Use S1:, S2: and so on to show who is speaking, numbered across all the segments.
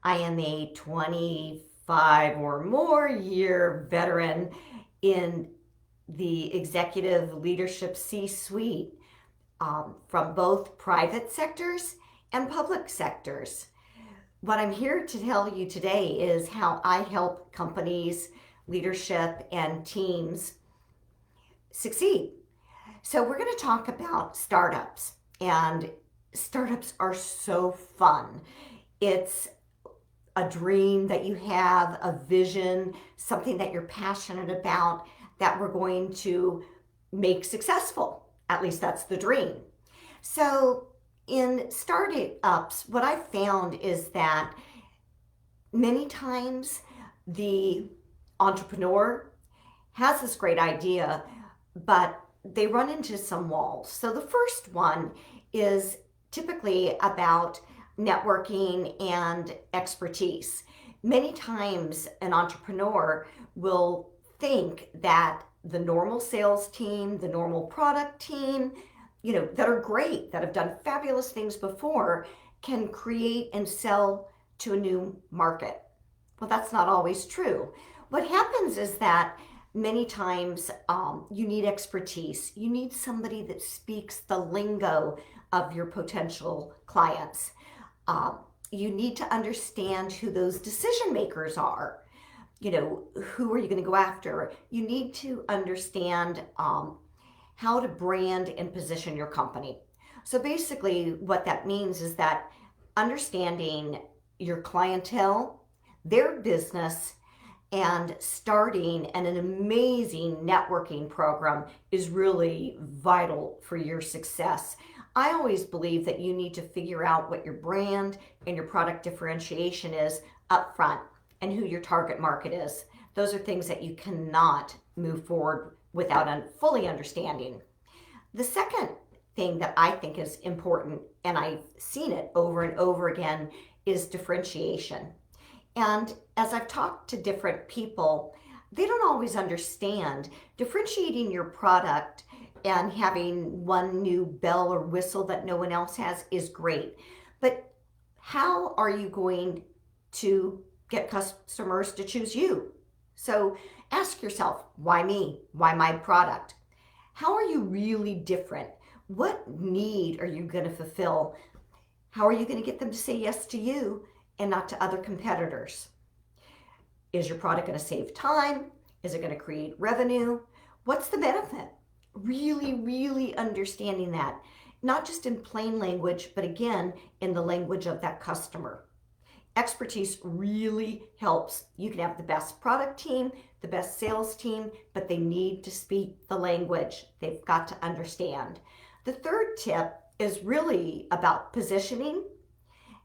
S1: I am a 25 or more year veteran in the executive leadership C-suite, from both private sectors and public sectors. What I'm here to tell you today is how I help companies, leadership, and teams succeed. So, we're going to talk about startups, and startups are so fun. It's a dream that you have, a vision, something that you're passionate about that we're going to make successful. At least that's the dream. So, in startups, what I've found is that many times the entrepreneur has this great idea, but they run into some walls. So, the first one is typically about networking and expertise. Many times, an entrepreneur will think that the normal sales team, the normal product team, that are great, that have done fabulous things before, can create and sell to a new market. Well, that's not always true. What happens is that many times you need expertise. You need somebody that speaks the lingo of your potential clients. You need to understand who those decision makers are. Who are you going to go after? You need to understand how to brand and position your company. So basically, what that means is that understanding your clientele, their business, and starting an amazing networking program is really vital for your success. I always believe that you need to figure out what your brand and your product differentiation is up front and who your target market is. Those are things that you cannot move forward without fully understanding. The second thing that I think is important, and I've seen it over and over again, is differentiation. And as I've talked to different people, they don't always understand differentiating your product and having one new bell or whistle that no one else has is great. But how are you going to get customers to choose you? So ask yourself, why me? Why my product? How are you really different? What need are you going to fulfill? How are you going to get them to say yes to you and not to other competitors? Is your product going to save time? Is it going to create revenue? What's the benefit? Really, really understanding that, not just in plain language, but again, in the language of that customer. Expertise really helps. You can have the best product team, the best sales team, but they need to speak the language. They've got to understand. The third tip is really about positioning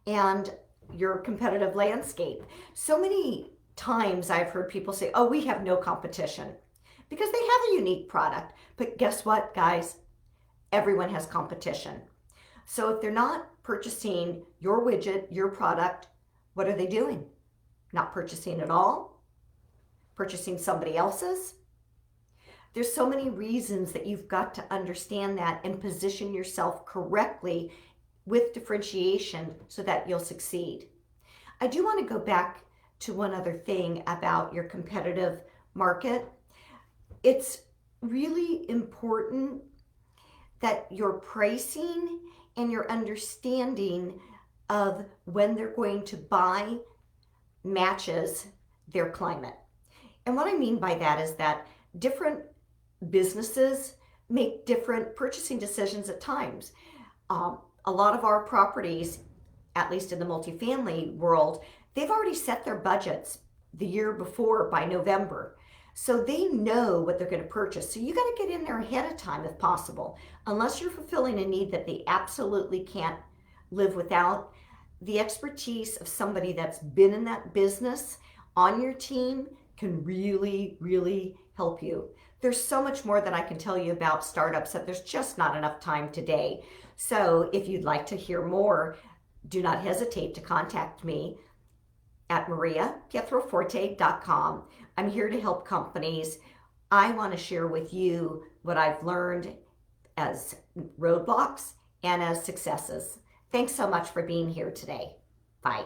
S1: and your competitive landscape. So many times I've heard people say, oh, we have no competition, because they have a unique product. But guess what, guys? Everyone has competition. So if they're not purchasing your widget, your product, what are they doing? Not purchasing at all? Purchasing somebody else's? There's so many reasons that you've got to understand that and position yourself correctly with differentiation so that you'll succeed. I do want to go back to one other thing about your competitive market. It's really important that your pricing and your understanding of when they're going to buy matches their climate. And what I mean by that is that different businesses make different purchasing decisions at times. A lot of our properties, at least in the multifamily world, they've already set their budgets the year before by November. So they know what they're going to purchase. So you got to get in there ahead of time if possible. Unless you're fulfilling a need that they absolutely can't live without, the expertise of somebody that's been in that business on your team can really, really help you. There's so much more that I can tell you about startups that there's just not enough time today. So if you'd like to hear more, do not hesitate to contact me at mariapietroforte.com. I'm here to help companies. I want to share with you what I've learned as roadblocks and as successes. Thanks so much for being here today. Bye.